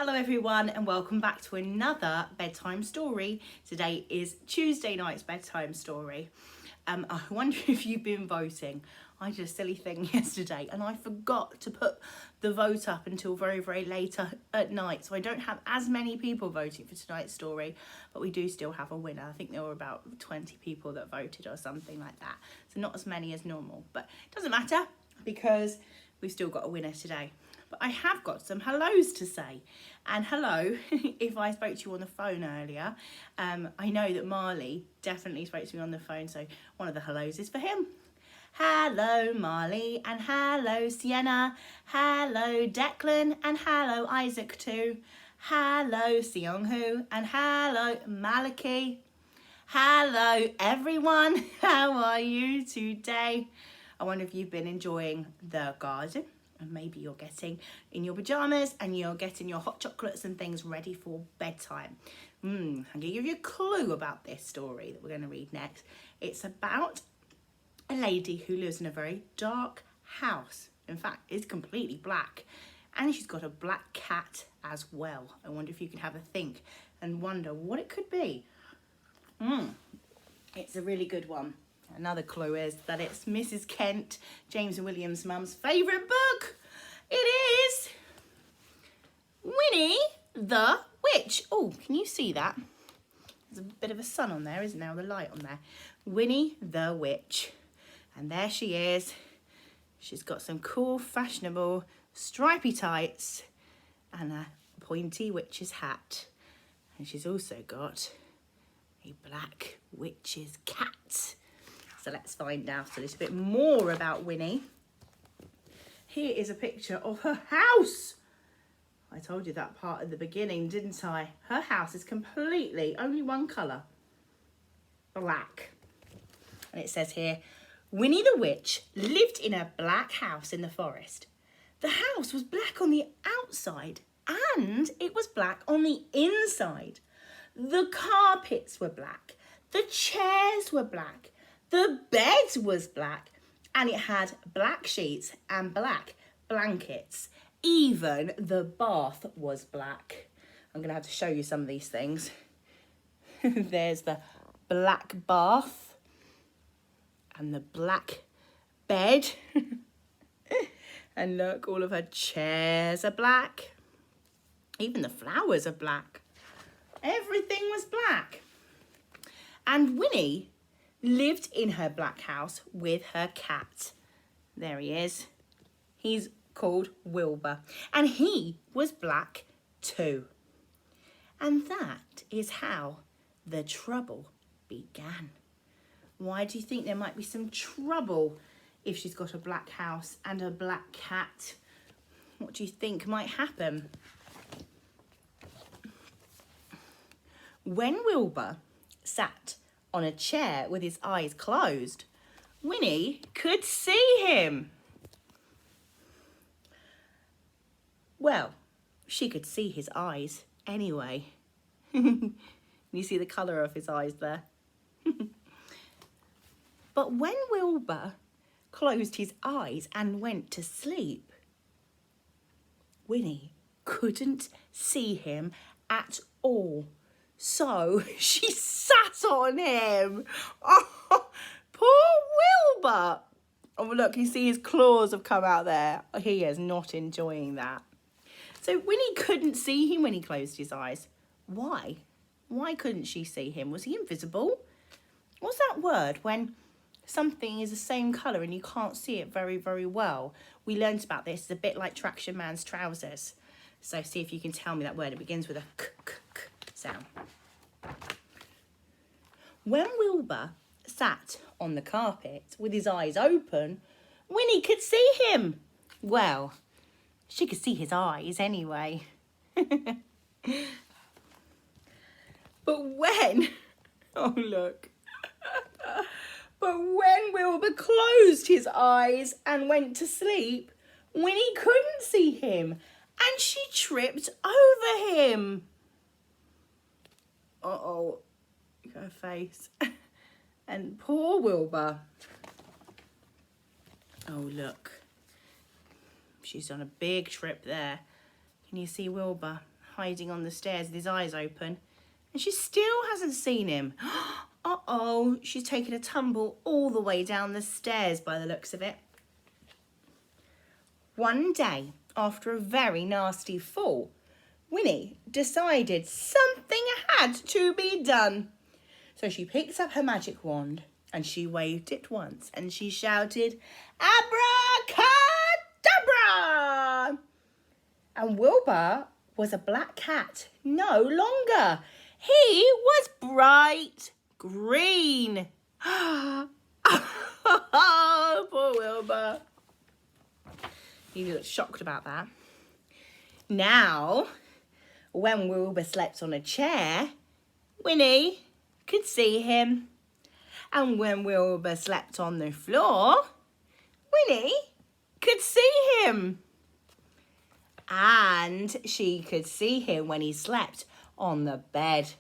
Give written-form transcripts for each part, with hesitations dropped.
Hello everyone and welcome back to another bedtime story. Today is Tuesday night's bedtime story. I wonder if you've been voting. I did a silly thing yesterday and I forgot to put the vote up until very later at night. So I don't have as many people voting for tonight's story, but we do still have a winner. I think there were about 20 people that voted or something like that. So not as many as normal, but it doesn't matter because we've still got a winner today. But I have got some hellos to say. And hello, if I spoke to you on the phone earlier, I know that Marley definitely spoke to me on the phone, so one of the hellos is for him. Hello Marley, and hello Sienna, hello Declan, and hello Isaac too. Hello Seonghu, and hello Maliki. Hello everyone, how are you today? I wonder if you've been enjoying the garden. And maybe you're getting in your pajamas and you're getting your hot chocolates and things ready for bedtime. I'm going to give you a clue about this story that we're going to read next. It's about a lady who lives in a very dark house. In fact, it's completely black. And she's got a black cat as well. I wonder if you can have a think and wonder what it could be. It's a really good one. Another clue is that it's Mrs. Kent, James and William's mum's favourite book. It is Winnie the Witch. Oh, can you see that? There's a bit of a sun on there, isn't there? The light on there. Winnie the Witch. And there she is. She's got some cool, fashionable, stripy tights and a pointy witch's hat. And she's also got a black witch's cat. So let's find out a little bit more about Winnie. Here is a picture of her house. I told you that part at the beginning, didn't I? Her house is completely only one colour, black. And it says here, Winnie the Witch lived in a black house in the forest. The house was black on the outside and it was black on the inside. The carpets were black. The chairs were black. The bed was black and it had black sheets and black blankets. Even the bath was black. I'm going to have to show you some of these things. There's the black bath and the black bed. And look, all of her chairs are black. Even the flowers are black. Everything was black. And Winnie lived in her black house with her cat. There he is. He's called Wilbur. And he was black too. And that is how the trouble began. Why do you think there might be some trouble if she's got a black house and a black cat? What do you think might happen? When Wilbur sat on a chair with his eyes closed, Winnie could see him. Well, she could see his eyes anyway. You see the colour of his eyes there? But when Wilbur closed his eyes and went to sleep, Winnie couldn't see him at all. So she sat on him. Oh, poor Wilbur. Oh, look, you see his claws have come out there. He is not enjoying that. So Winnie couldn't see him when he closed his eyes. Why? Why couldn't she see him? Was he invisible? What's that word when something is the same colour and you can't see it very well? We learned about this. It's a bit like Traction Man's trousers. So see if you can tell me that word. It begins with a k, k, k sound. When Wilbur sat on the carpet with his eyes open, Winnie could see him. Well, she could see his eyes anyway. But when, oh look, but when Wilbur closed his eyes and went to sleep, Winnie couldn't see him and she tripped over him. Uh-oh, her face. And poor Wilbur. Oh, look. She's on a big trip there. Can you see Wilbur? hiding on the stairs with his eyes open. And she still hasn't seen him. Uh-oh, she's taken a tumble all the way down the stairs by the looks of it. One day, after a very nasty fall, Winnie decided something had to be done. So she picked up her magic wand and she waved it once and she shouted, "Abracadabra!" And Wilbur was a black cat no longer. He was bright green. Oh, poor Wilbur. He looked shocked about that. Now, when Wilbur slept on a chair, Winnie could see him. And when Wilbur slept on the floor, Winnie could see him. And she could see him when he slept on the bed.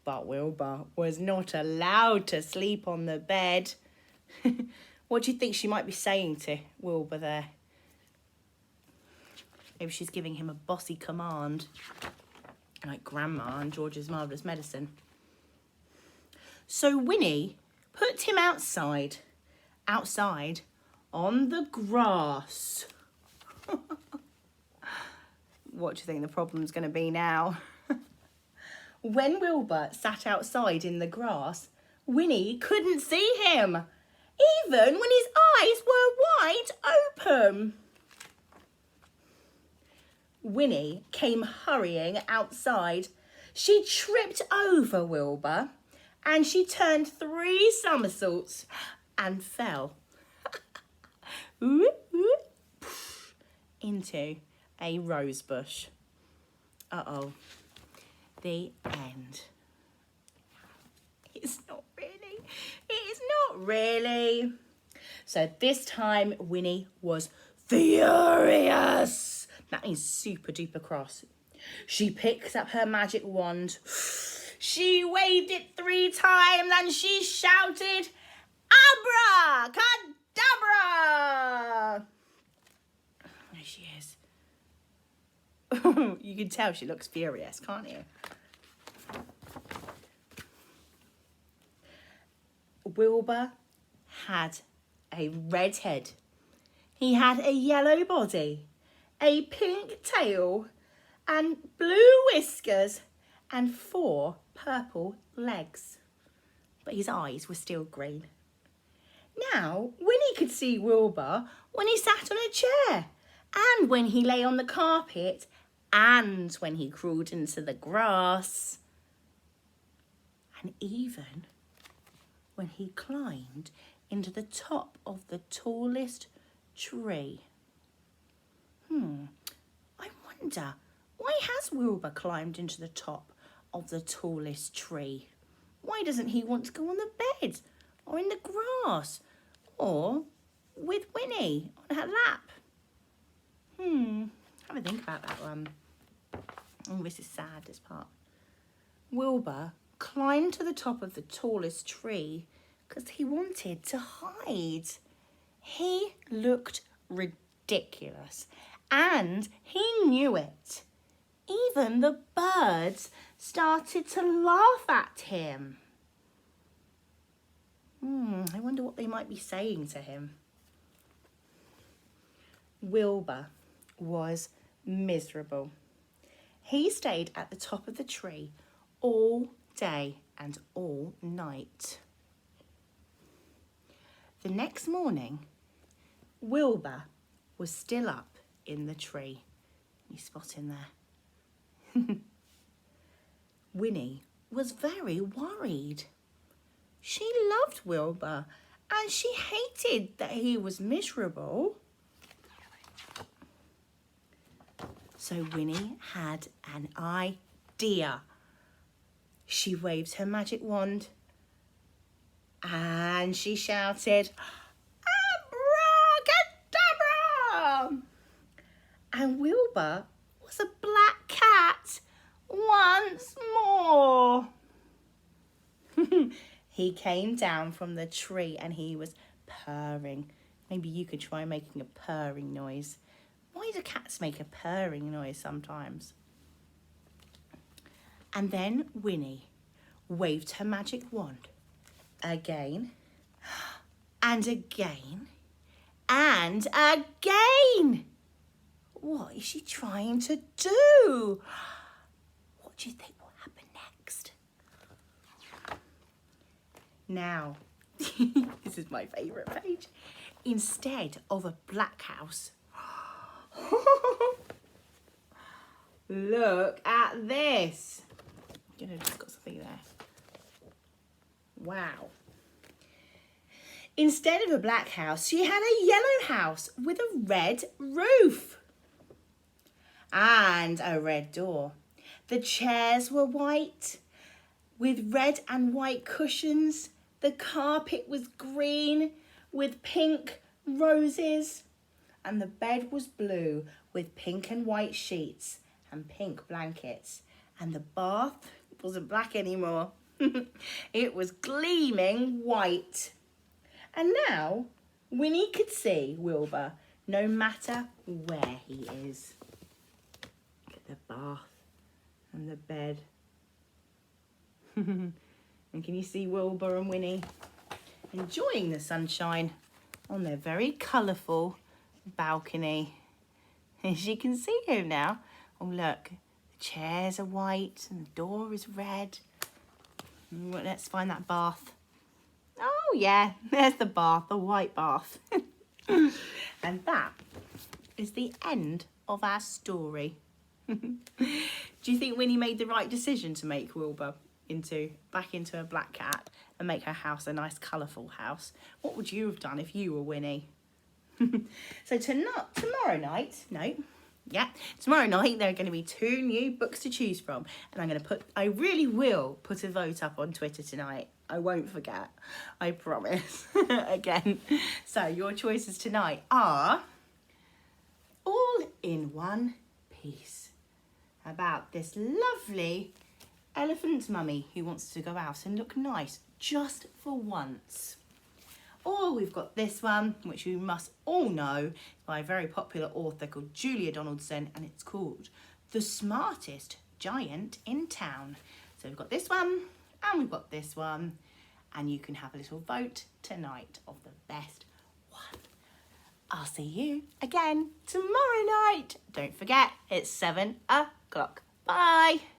But Wilbur was not allowed to sleep on the bed. What do you think she might be saying to Wilbur there? Maybe she's giving him a bossy command, like Grandma and George's Marvellous Medicine. So Winnie put him outside on the grass. What do you think the problem's going to be now? When Wilbur sat outside in the grass, Winnie couldn't see him, even when his eyes were wide open. Winnie came hurrying outside. She tripped over Wilbur and she turned 3 somersaults and fell into a rose bush. Uh-oh. The end. It's not really. So this time Winnie was furious. That means super duper cross. She picked up her magic wand. She waved it 3 times and she shouted, "Abracadabra!" There she is. You can tell she looks furious, can't you? Wilbur had a red head. He had a yellow body, a pink tail, and blue whiskers, and 4 purple legs. But his eyes were still green. Now, Winnie could see Wilbur when he sat on a chair, and when he lay on the carpet, and when he crawled into the grass, and even when he climbed into the top of the tallest tree. I wonder, why has Wilbur climbed into the top of the tallest tree? Why doesn't he want to go on the bed or in the grass or with Winnie on her lap? Have a think about that one. Oh, this is sad, this part. Wilbur climbed to the top of the tallest tree because he wanted to hide. He looked ridiculous and he knew it. Even the birds started to laugh at him. I wonder what they might be saying to him. Wilbur was miserable. He stayed at the top of the tree all day and all night. The next morning, Wilbur was still up in the tree. You spot him there. Winnie was very worried. She loved Wilbur and she hated that he was miserable. So Winnie had an idea. She waved her magic wand and she shouted, "Abracadabra!" And Wilbur was a black cat once more. He came down from the tree and he was purring. Maybe you could try making a purring noise. Why do cats make a purring noise sometimes? And then Winnie waved her magic wand again and again and again. What is she trying to do? What do you think will happen next? Now, this is my favourite page. Instead of a black house, look at this. You know, just got something there. Wow. Instead of a black house, she had a yellow house with a red roof and a red door. The chairs were white with red and white cushions. The carpet was green with pink roses. And the bed was blue with pink and white sheets and pink blankets. And the bath wasn't black anymore. It was gleaming white. And now Winnie could see Wilbur no matter where he is. Look at the bath and the bed. And can you see Wilbur and Winnie enjoying the sunshine on their very colourful balcony? As you can see him now. Oh look, the chairs are white and the door is red. Let's find that bath. Oh yeah, there's the bath, the white bath. And that is the end of our story. Do you think Winnie made the right decision to make Wilbur back into a black cat and make her house a nice colourful house? What would you have done if you were Winnie? So tomorrow night there are going to be 2 new books to choose from, and I really will put a vote up on Twitter tonight. I won't forget, I promise. Again, so your choices tonight are All in One Piece, about this lovely elephant mummy who wants to go out and look nice just for once. Or we've got this one, which you must all know, by a very popular author called Julia Donaldson, and it's called The Smartest Giant in Town. So we've got this one, and we've got this one, and you can have a little vote tonight of the best one. I'll see you again tomorrow night. Don't forget, it's 7 o'clock. Bye.